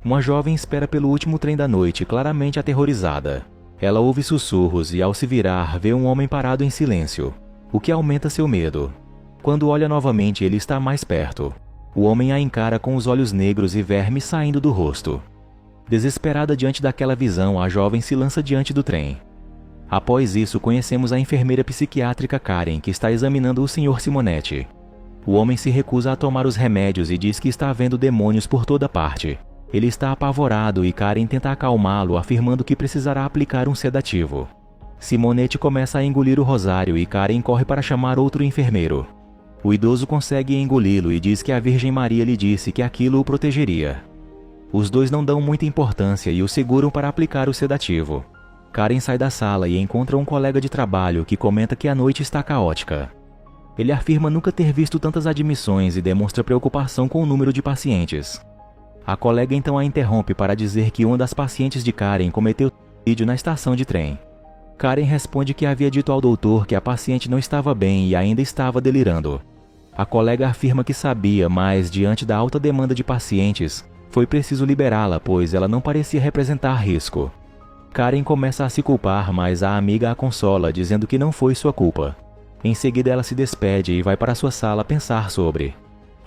Uma jovem espera pelo último trem da noite, claramente aterrorizada. Ela ouve sussurros e, ao se virar, vê um homem parado em silêncio, o que aumenta seu medo. Quando olha novamente, ele está mais perto. O homem a encara com os olhos negros e vermes saindo do rosto. Desesperada diante daquela visão, a jovem se lança diante do trem. Após isso, conhecemos a enfermeira psiquiátrica Karen, que está examinando o Sr. Simonetti. O homem se recusa a tomar os remédios e diz que está vendo demônios por toda parte. Ele está apavorado e Karen tenta acalmá-lo, afirmando que precisará aplicar um sedativo. Simonetti começa a engolir o rosário e Karen corre para chamar outro enfermeiro. O idoso consegue engoli-lo e diz que a Virgem Maria lhe disse que aquilo o protegeria. Os dois não dão muita importância e o seguram para aplicar o sedativo. Karen sai da sala e encontra um colega de trabalho que comenta que a noite está caótica. Ele afirma nunca ter visto tantas admissões e demonstra preocupação com o número de pacientes. A colega então a interrompe para dizer que uma das pacientes de Karen cometeu suicídio na estação de trem. Karen responde que havia dito ao doutor que a paciente não estava bem e ainda estava delirando. A colega afirma que sabia, mas diante da alta demanda de pacientes, foi preciso liberá-la, pois ela não parecia representar risco. Karen começa a se culpar, mas a amiga a consola, dizendo que não foi sua culpa. Em seguida ela se despede e vai para sua sala pensar sobre.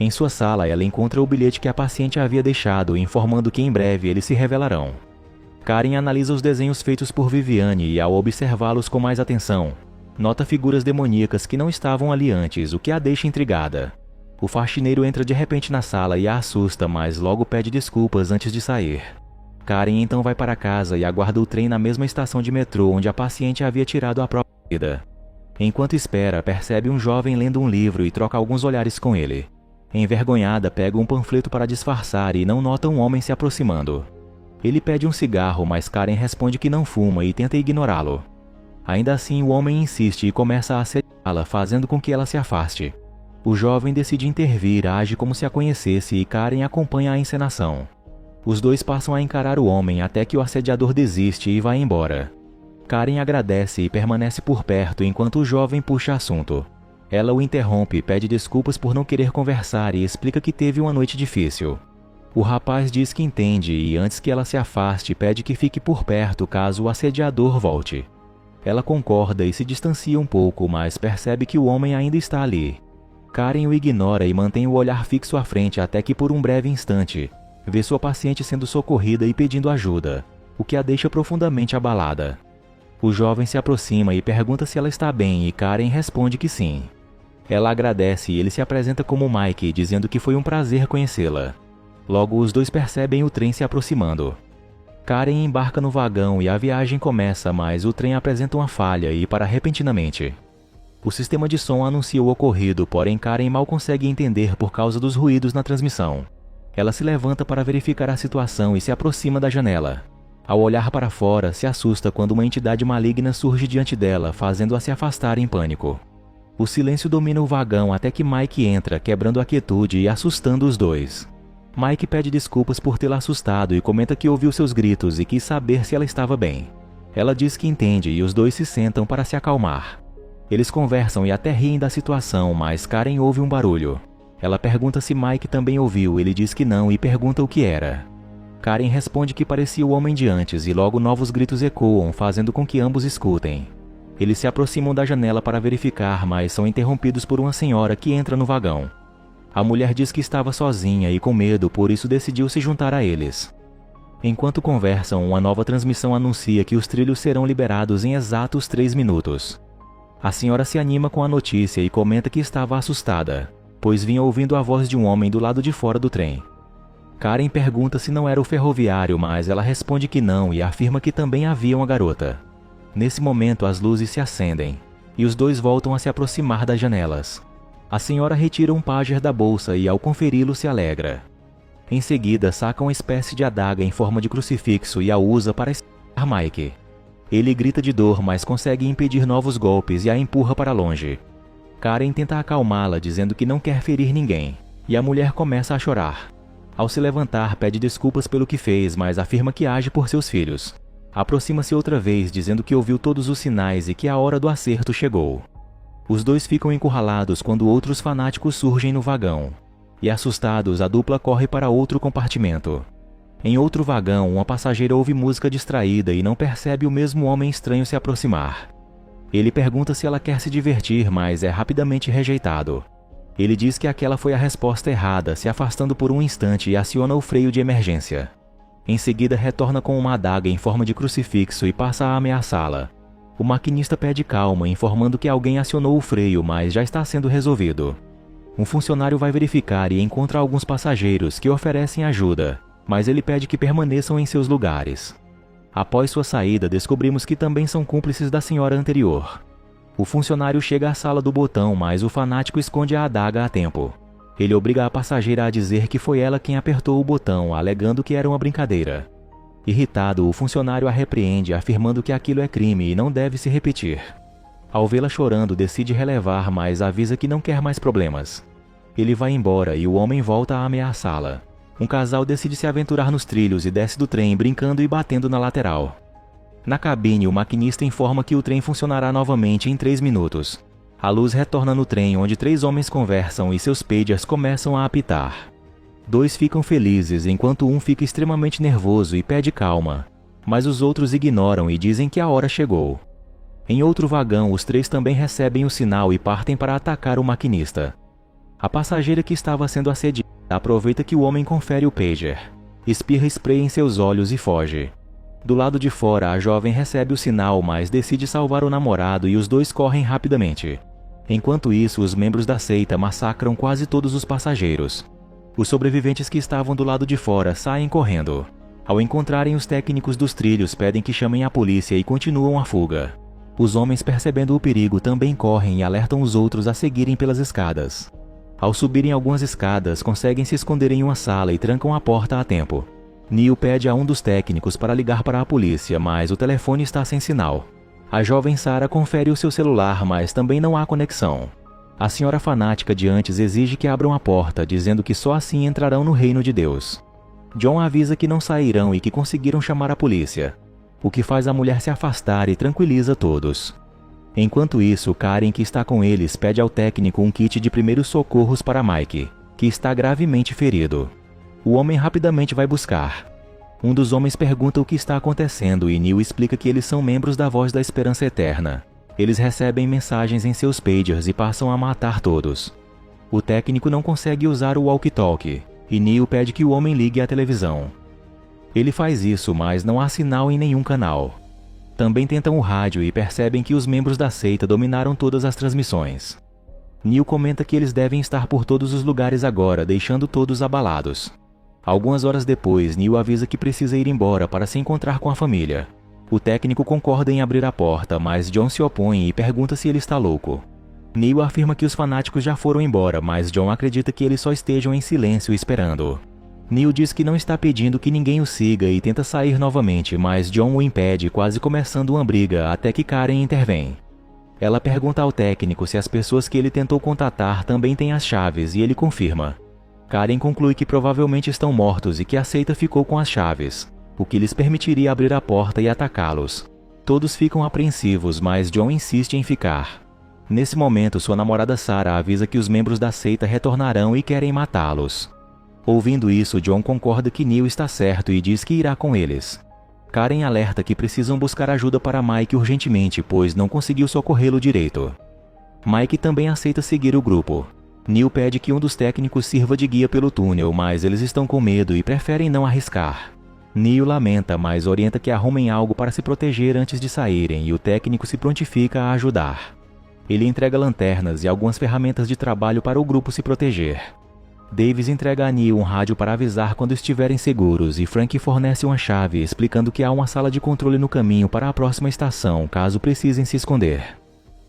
Em sua sala, ela encontra o bilhete que a paciente havia deixado, informando que em breve eles se revelarão. Karen analisa os desenhos feitos por Viviane e, ao observá-los com mais atenção, nota figuras demoníacas que não estavam ali antes, o que a deixa intrigada. O faxineiro entra de repente na sala e a assusta, mas logo pede desculpas antes de sair. Karen então vai para casa e aguarda o trem na mesma estação de metrô onde a paciente havia tirado a própria vida. Enquanto espera, percebe um jovem lendo um livro e troca alguns olhares com ele. Envergonhada, pega um panfleto para disfarçar e não nota um homem se aproximando. Ele pede um cigarro, mas Karen responde que não fuma e tenta ignorá-lo. Ainda assim, o homem insiste e começa a assediá-la, fazendo com que ela se afaste. O jovem decide intervir, age como se a conhecesse e Karen acompanha a encenação. Os dois passam a encarar o homem até que o assediador desiste e vai embora. Karen agradece e permanece por perto enquanto o jovem puxa assunto. Ela o interrompe, pede desculpas por não querer conversar e explica que teve uma noite difícil. O rapaz diz que entende e, antes que ela se afaste, pede que fique por perto caso o assediador volte. Ela concorda e se distancia um pouco, mas percebe que o homem ainda está ali. Karen o ignora e mantém o olhar fixo à frente até que, por um breve instante, vê sua paciente sendo socorrida e pedindo ajuda, o que a deixa profundamente abalada. O jovem se aproxima e pergunta se ela está bem e Karen responde que sim. Ela agradece e ele se apresenta como Mike, dizendo que foi um prazer conhecê-la. Logo, os dois percebem o trem se aproximando. Karen embarca no vagão e a viagem começa, mas o trem apresenta uma falha e para repentinamente. O sistema de som anuncia o ocorrido, porém Karen mal consegue entender por causa dos ruídos na transmissão. Ela se levanta para verificar a situação e se aproxima da janela. Ao olhar para fora, se assusta quando uma entidade maligna surge diante dela, fazendo-a se afastar em pânico. O silêncio domina o vagão até que Mike entra, quebrando a quietude e assustando os dois. Mike pede desculpas por tê-la assustado e comenta que ouviu seus gritos e quis saber se ela estava bem. Ela diz que entende e os dois se sentam para se acalmar. Eles conversam e até riem da situação, mas Karen ouve um barulho. Ela pergunta se Mike também ouviu, ele diz que não e pergunta o que era. Karen responde que parecia o homem de antes e logo novos gritos ecoam, fazendo com que ambos escutem. Eles se aproximam da janela para verificar, mas são interrompidos por uma senhora que entra no vagão. A mulher diz que estava sozinha e com medo, por isso decidiu se juntar a eles. Enquanto conversam, uma nova transmissão anuncia que os trilhos serão liberados em exatos 3 minutos. A senhora se anima com a notícia e comenta que estava assustada, pois vinha ouvindo a voz de um homem do lado de fora do trem. Karen pergunta se não era o ferroviário, mas ela responde que não e afirma que também havia uma garota. Nesse momento, as luzes se acendem, e os dois voltam a se aproximar das janelas. A senhora retira um pager da bolsa e, ao conferi-lo, se alegra. Em seguida, saca uma espécie de adaga em forma de crucifixo e a usa para espancar Mike. Ele grita de dor, mas consegue impedir novos golpes e a empurra para longe. Karen tenta acalmá-la, dizendo que não quer ferir ninguém, e a mulher começa a chorar. Ao se levantar, pede desculpas pelo que fez, mas afirma que age por seus filhos. Aproxima-se outra vez, dizendo que ouviu todos os sinais e que a hora do acerto chegou. Os dois ficam encurralados quando outros fanáticos surgem no vagão. E assustados, a dupla corre para outro compartimento. Em outro vagão, uma passageira ouve música distraída e não percebe o mesmo homem estranho se aproximar. Ele pergunta se ela quer se divertir, mas é rapidamente rejeitado. Ele diz que aquela foi a resposta errada, se afastando por um instante e aciona o freio de emergência. Em seguida, retorna com uma adaga em forma de crucifixo e passa a ameaçá-la. O maquinista pede calma, informando que alguém acionou o freio, mas já está sendo resolvido. Um funcionário vai verificar e encontra alguns passageiros que oferecem ajuda, mas ele pede que permaneçam em seus lugares. Após sua saída, descobrimos que também são cúmplices da senhora anterior. O funcionário chega à sala do botão, mas o fanático esconde a adaga a tempo. Ele obriga a passageira a dizer que foi ela quem apertou o botão, alegando que era uma brincadeira. Irritado, o funcionário a repreende, afirmando que aquilo é crime e não deve se repetir. Ao vê-la chorando, decide relevar, mas avisa que não quer mais problemas. Ele vai embora e o homem volta a ameaçá-la. Um casal decide se aventurar nos trilhos e desce do trem brincando e batendo na lateral. Na cabine, o maquinista informa que o trem funcionará novamente em 3 minutos. A luz retorna no trem, onde 3 homens conversam e seus pagers começam a apitar. 2 ficam felizes, enquanto um fica extremamente nervoso e pede calma. Mas os outros ignoram e dizem que a hora chegou. Em outro vagão, os 3 também recebem o sinal e partem para atacar o maquinista. A passageira que estava sendo assediada aproveita que o homem confere o pager. Espirra spray em seus olhos e foge. Do lado de fora, a jovem recebe o sinal, mas decide salvar o namorado e os 2 correm rapidamente. Enquanto isso, os membros da seita massacram quase todos os passageiros. Os sobreviventes que estavam do lado de fora saem correndo. Ao encontrarem os técnicos dos trilhos, pedem que chamem a polícia e continuam a fuga. Os homens, percebendo o perigo, também correm e alertam os outros a seguirem pelas escadas. Ao subirem algumas escadas, conseguem se esconder em uma sala e trancam a porta a tempo. Neil pede a um dos técnicos para ligar para a polícia, mas o telefone está sem sinal. A jovem Sarah confere o seu celular, mas também não há conexão. A senhora fanática de antes exige que abram a porta, dizendo que só assim entrarão no reino de Deus. John avisa que não sairão e que conseguiram chamar a polícia, o que faz a mulher se afastar e tranquiliza todos. Enquanto isso, Karen, que está com eles, pede ao técnico um kit de primeiros socorros para Mike, que está gravemente ferido. O homem rapidamente vai buscar. Um dos homens pergunta o que está acontecendo e Neil explica que eles são membros da Voz da Esperança Eterna. Eles recebem mensagens em seus pagers e passam a matar todos. O técnico não consegue usar o walkie-talkie e Neil pede que o homem ligue à televisão. Ele faz isso, mas não há sinal em nenhum canal. Também tentam o rádio e percebem que os membros da seita dominaram todas as transmissões. Neil comenta que eles devem estar por todos os lugares agora, deixando todos abalados. Algumas horas depois, Neil avisa que precisa ir embora para se encontrar com a família. O técnico concorda em abrir a porta, mas John se opõe e pergunta se ele está louco. Neil afirma que os fanáticos já foram embora, mas John acredita que eles só estejam em silêncio esperando. Neil diz que não está pedindo que ninguém o siga e tenta sair novamente, mas John o impede, quase começando uma briga, até que Karen intervém. Ela pergunta ao técnico se as pessoas que ele tentou contatar também têm as chaves e ele confirma. Karen conclui que provavelmente estão mortos e que a seita ficou com as chaves, o que lhes permitiria abrir a porta e atacá-los. Todos ficam apreensivos, mas John insiste em ficar. Nesse momento, sua namorada Sarah avisa que os membros da seita retornarão e querem matá-los. Ouvindo isso, John concorda que Neil está certo e diz que irá com eles. Karen alerta que precisam buscar ajuda para Mike urgentemente, pois não conseguiu socorrê-lo direito. Mike também aceita seguir o grupo. Neil pede que um dos técnicos sirva de guia pelo túnel, mas eles estão com medo e preferem não arriscar. Neil lamenta, mas orienta que arrumem algo para se proteger antes de saírem e o técnico se prontifica a ajudar. Ele entrega lanternas e algumas ferramentas de trabalho para o grupo se proteger. Davis entrega a Neil um rádio para avisar quando estiverem seguros e Frank fornece uma chave explicando que há uma sala de controle no caminho para a próxima estação, caso precisem se esconder.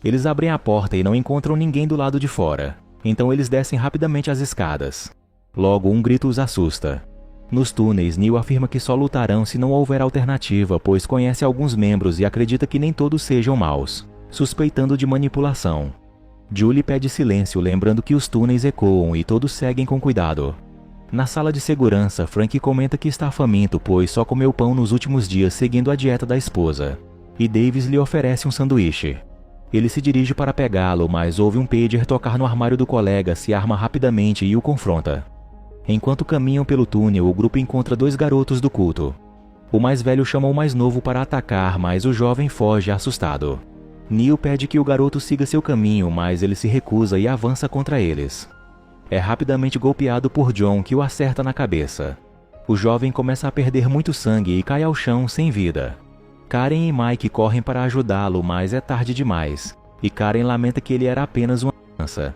Eles abrem a porta e não encontram ninguém do lado de fora, então eles descem rapidamente as escadas. Logo, um grito os assusta. Nos túneis, Neil afirma que só lutarão se não houver alternativa, pois conhece alguns membros e acredita que nem todos sejam maus, suspeitando de manipulação. Julie pede silêncio, lembrando que os túneis ecoam e todos seguem com cuidado. Na sala de segurança, Frank comenta que está faminto, pois só comeu pão nos últimos dias seguindo a dieta da esposa. E Davis lhe oferece um sanduíche. Ele se dirige para pegá-lo, mas ouve um pager tocar no armário do colega, se arma rapidamente e o confronta. Enquanto caminham pelo túnel, o grupo encontra 2 garotos do culto. O mais velho chama o mais novo para atacar, mas o jovem foge assustado. Neil pede que o garoto siga seu caminho, mas ele se recusa e avança contra eles. É rapidamente golpeado por John, que o acerta na cabeça. O jovem começa a perder muito sangue e cai ao chão sem vida. Karen e Mike correm para ajudá-lo, mas é tarde demais, e Karen lamenta que ele era apenas uma criança.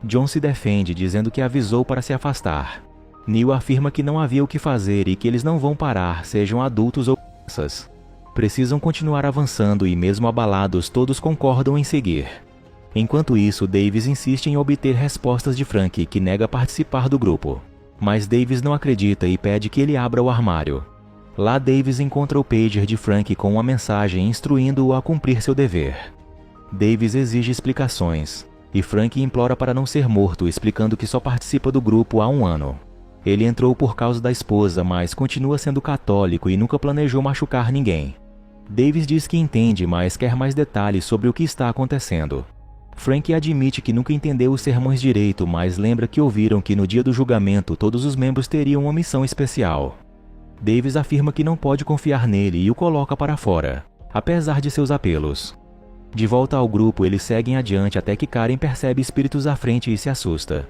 John se defende, dizendo que avisou para se afastar. Neil afirma que não havia o que fazer e que eles não vão parar, sejam adultos ou crianças. Precisam continuar avançando e, mesmo abalados, todos concordam em seguir. Enquanto isso, Davis insiste em obter respostas de Frank, que nega participar do grupo. Mas Davis não acredita e pede que ele abra o armário. Lá, Davis encontra o pager de Frank com uma mensagem instruindo-o a cumprir seu dever. Davis exige explicações, e Frank implora para não ser morto, explicando que só participa do grupo há 1 ano. Ele entrou por causa da esposa, mas continua sendo católico e nunca planejou machucar ninguém. Davis diz que entende, mas quer mais detalhes sobre o que está acontecendo. Frank admite que nunca entendeu os sermões direito, mas lembra que ouviram que no dia do julgamento todos os membros teriam uma missão especial. Davis afirma que não pode confiar nele e o coloca para fora, apesar de seus apelos. De volta ao grupo, eles seguem adiante até que Karen percebe espíritos à frente e se assusta.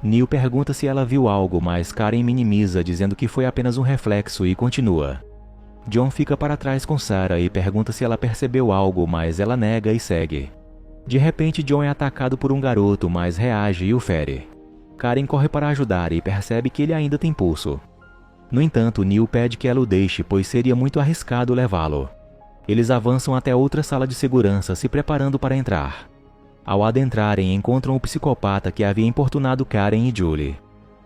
Neil pergunta se ela viu algo, mas Karen minimiza, dizendo que foi apenas um reflexo, e continua. John fica para trás com Sarah e pergunta se ela percebeu algo, mas ela nega e segue. De repente, John é atacado por um garoto, mas reage e o fere. Karen corre para ajudar e percebe que ele ainda tem pulso. No entanto, Neil pede que ela o deixe, pois seria muito arriscado levá-lo. Eles avançam até outra sala de segurança, se preparando para entrar. Ao adentrarem, encontram o psicopata que havia importunado Karen e Julie.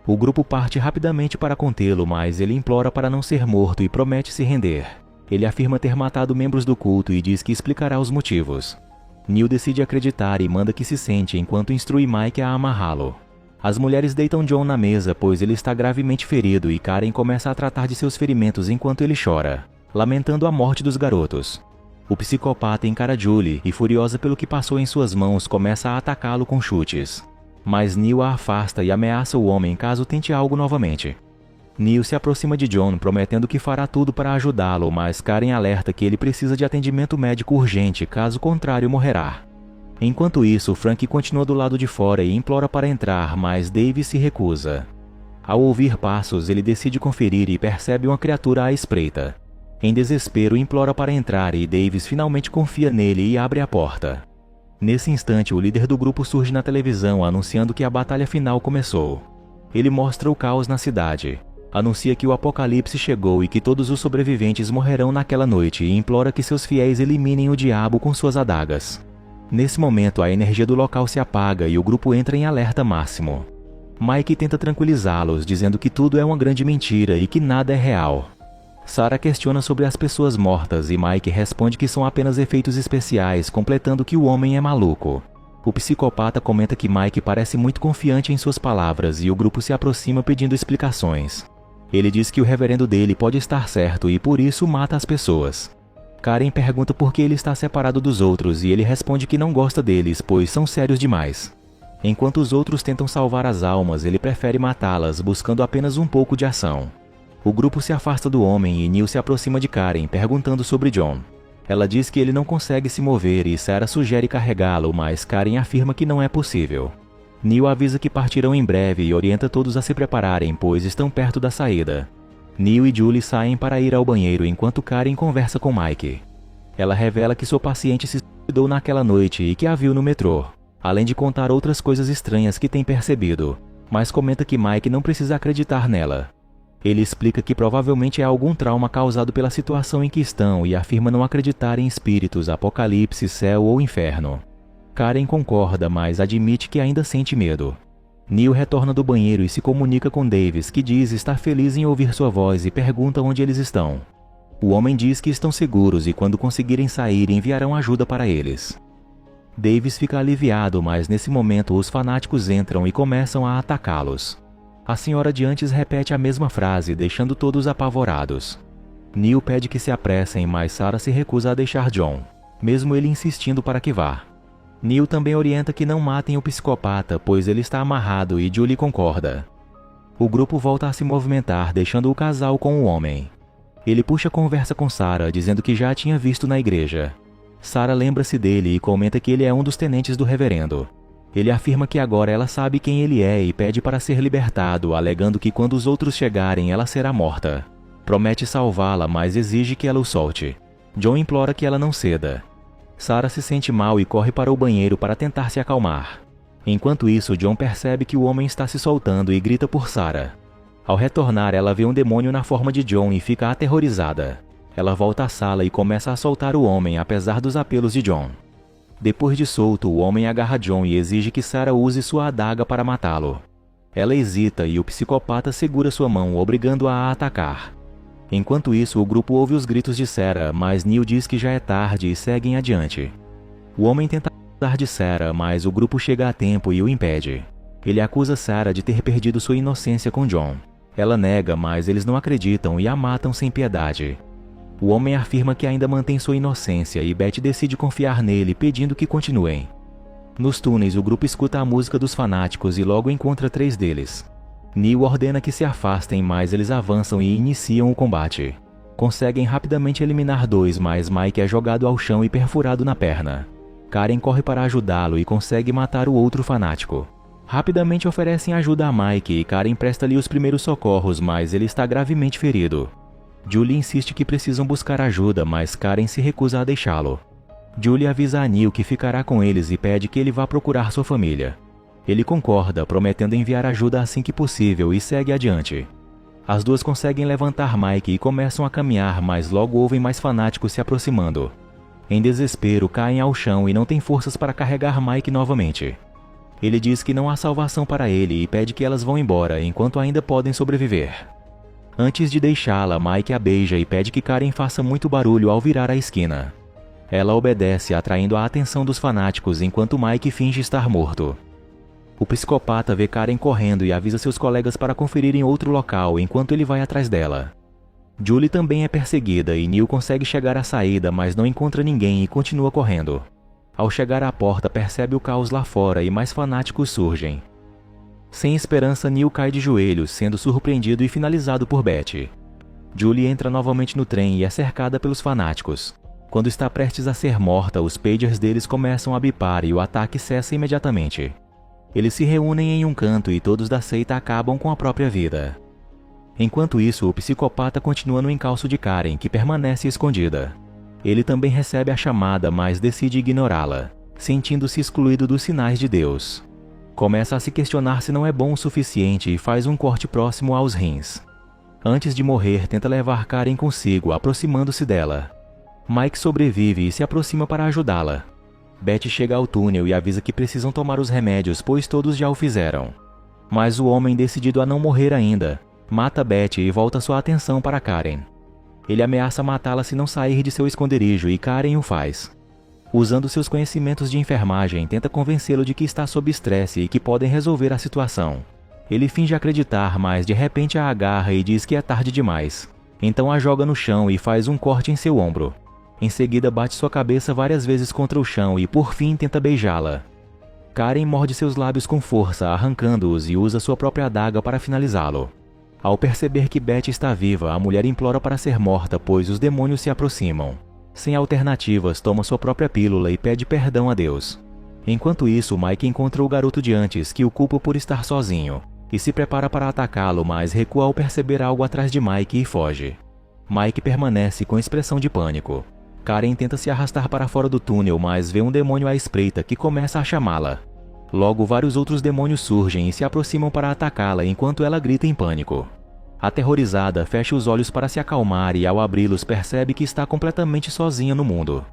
O grupo parte rapidamente para contê-lo, mas ele implora para não ser morto e promete se render. Ele afirma ter matado membros do culto e diz que explicará os motivos. Neil decide acreditar e manda que se sente enquanto instrui Mike a amarrá-lo. As mulheres deitam John na mesa, pois ele está gravemente ferido, e Karen começa a tratar de seus ferimentos enquanto ele chora, lamentando a morte dos garotos. O psicopata encara Julie e, furiosa pelo que passou em suas mãos, começa a atacá-lo com chutes. Mas Neil a afasta e ameaça o homem caso tente algo novamente. Neil se aproxima de John, prometendo que fará tudo para ajudá-lo, mas Karen alerta que ele precisa de atendimento médico urgente, caso contrário morrerá. Enquanto isso, Frank continua do lado de fora e implora para entrar, mas Davis se recusa. Ao ouvir passos, ele decide conferir e percebe uma criatura à espreita. Em desespero, implora para entrar e Davis finalmente confia nele e abre a porta. Nesse instante, o líder do grupo surge na televisão anunciando que a batalha final começou. Ele mostra o caos na cidade, anuncia que o apocalipse chegou e que todos os sobreviventes morrerão naquela noite e implora que seus fiéis eliminem o diabo com suas adagas. Nesse momento, a energia do local se apaga e o grupo entra em alerta máximo. Mike tenta tranquilizá-los, dizendo que tudo é uma grande mentira e que nada é real. Sarah questiona sobre as pessoas mortas e Mike responde que são apenas efeitos especiais, completando que o homem é maluco. O psicopata comenta que Mike parece muito confiante em suas palavras e o grupo se aproxima pedindo explicações. Ele diz que o reverendo dele pode estar certo e por isso mata as pessoas. Karen pergunta por que ele está separado dos outros e ele responde que não gosta deles, pois são sérios demais. Enquanto os outros tentam salvar as almas, ele prefere matá-las, buscando apenas um pouco de ação. O grupo se afasta do homem e Neil se aproxima de Karen, perguntando sobre John. Ela diz que ele não consegue se mover e Sarah sugere carregá-lo, mas Karen afirma que não é possível. Neil avisa que partirão em breve e orienta todos a se prepararem, pois estão perto da saída. Neil e Julie saem para ir ao banheiro enquanto Karen conversa com Mike. Ela revela que sua paciente se suicidou naquela noite e que a viu no metrô, além de contar outras coisas estranhas que tem percebido, mas comenta que Mike não precisa acreditar nela. Ele explica que provavelmente é algum trauma causado pela situação em que estão e afirma não acreditar em espíritos, apocalipse, céu ou inferno. Karen concorda, mas admite que ainda sente medo. Neil retorna do banheiro e se comunica com Davis, que diz estar feliz em ouvir sua voz e pergunta onde eles estão. O homem diz que estão seguros e quando conseguirem sair enviarão ajuda para eles. Davis fica aliviado, mas nesse momento os fanáticos entram e começam a atacá-los. A senhora de antes repete a mesma frase, deixando todos apavorados. Neil pede que se apressem, mas Sarah se recusa a deixar John, mesmo ele insistindo para que vá. Neil também orienta que não matem o psicopata, pois ele está amarrado e Julie concorda. O grupo volta a se movimentar, deixando o casal com o homem. Ele puxa conversa com Sarah, dizendo que já a tinha visto na igreja. Sarah lembra-se dele e comenta que ele é um dos tenentes do reverendo. Ele afirma que agora ela sabe quem ele é e pede para ser libertado, alegando que quando os outros chegarem ela será morta. Promete salvá-la, mas exige que ela o solte. John implora que ela não ceda. Sarah se sente mal e corre para o banheiro para tentar se acalmar. Enquanto isso, John percebe que o homem está se soltando e grita por Sarah. Ao retornar, ela vê um demônio na forma de John e fica aterrorizada. Ela volta à sala e começa a soltar o homem, apesar dos apelos de John. Depois de solto, o homem agarra John e exige que Sarah use sua adaga para matá-lo. Ela hesita e o psicopata segura sua mão, obrigando-a a atacar. Enquanto isso, o grupo ouve os gritos de Sarah, mas Neil diz que já é tarde e seguem adiante. O homem tenta acusar de Sarah, mas o grupo chega a tempo e o impede. Ele acusa Sarah de ter perdido sua inocência com John. Ela nega, mas eles não acreditam e a matam sem piedade. O homem afirma que ainda mantém sua inocência e Beth decide confiar nele, pedindo que continuem. Nos túneis, o grupo escuta a música dos fanáticos e logo encontra 3 deles. Neil ordena que se afastem, mas eles avançam e iniciam o combate. Conseguem rapidamente eliminar 2, mas Mike é jogado ao chão e perfurado na perna. Karen corre para ajudá-lo e consegue matar o outro fanático. Rapidamente oferecem ajuda a Mike e Karen presta-lhe os primeiros socorros, mas ele está gravemente ferido. Julie insiste que precisam buscar ajuda, mas Karen se recusa a deixá-lo. Julie avisa a Neil que ficará com eles e pede que ele vá procurar sua família. Ele concorda, prometendo enviar ajuda assim que possível, e segue adiante. As duas conseguem levantar Mike e começam a caminhar, mas logo ouvem mais fanáticos se aproximando. Em desespero, caem ao chão e não têm forças para carregar Mike novamente. Ele diz que não há salvação para ele e pede que elas vão embora enquanto ainda podem sobreviver. Antes de deixá-la, Mike a beija e pede que Karen faça muito barulho ao virar a esquina. Ela obedece, atraindo a atenção dos fanáticos enquanto Mike finge estar morto. O psicopata vê Karen correndo e avisa seus colegas para conferirem outro local enquanto ele vai atrás dela. Julie também é perseguida e Neil consegue chegar à saída, mas não encontra ninguém e continua correndo. Ao chegar à porta, percebe o caos lá fora e mais fanáticos surgem. Sem esperança, Neil cai de joelhos, sendo surpreendido e finalizado por Beth. Julie entra novamente no trem e é cercada pelos fanáticos. Quando está prestes a ser morta, os pagers deles começam a bipar e o ataque cessa imediatamente. Eles se reúnem em um canto e todos da seita acabam com a própria vida. Enquanto isso, o psicopata continua no encalço de Karen, que permanece escondida. Ele também recebe a chamada, mas decide ignorá-la, sentindo-se excluído dos sinais de Deus. Começa a se questionar se não é bom o suficiente e faz um corte próximo aos rins. Antes de morrer, tenta levar Karen consigo, aproximando-se dela. Mike sobrevive e se aproxima para ajudá-la. Beth chega ao túnel e avisa que precisam tomar os remédios, pois todos já o fizeram. Mas o homem, decidido a não morrer ainda, mata Beth e volta sua atenção para Karen. Ele ameaça matá-la se não sair de seu esconderijo e Karen o faz. Usando seus conhecimentos de enfermagem, tenta convencê-lo de que está sob estresse e que podem resolver a situação. Ele finge acreditar, mas de repente a agarra e diz que é tarde demais. Então a joga no chão e faz um corte em seu ombro. Em seguida bate sua cabeça várias vezes contra o chão e por fim tenta beijá-la. Karen morde seus lábios com força, arrancando-os e usa sua própria adaga para finalizá-lo. Ao perceber que Beth está viva, a mulher implora para ser morta, pois os demônios se aproximam. Sem alternativas, toma sua própria pílula e pede perdão a Deus. Enquanto isso, Mike encontra o garoto de antes, que o culpa por estar sozinho, e se prepara para atacá-lo, mas recua ao perceber algo atrás de Mike e foge. Mike permanece com expressão de pânico. Karen tenta se arrastar para fora do túnel, mas vê um demônio à espreita que começa a chamá-la. Logo, vários outros demônios surgem e se aproximam para atacá-la enquanto ela grita em pânico. Aterrorizada, fecha os olhos para se acalmar e ao abri-los percebe que está completamente sozinha no mundo.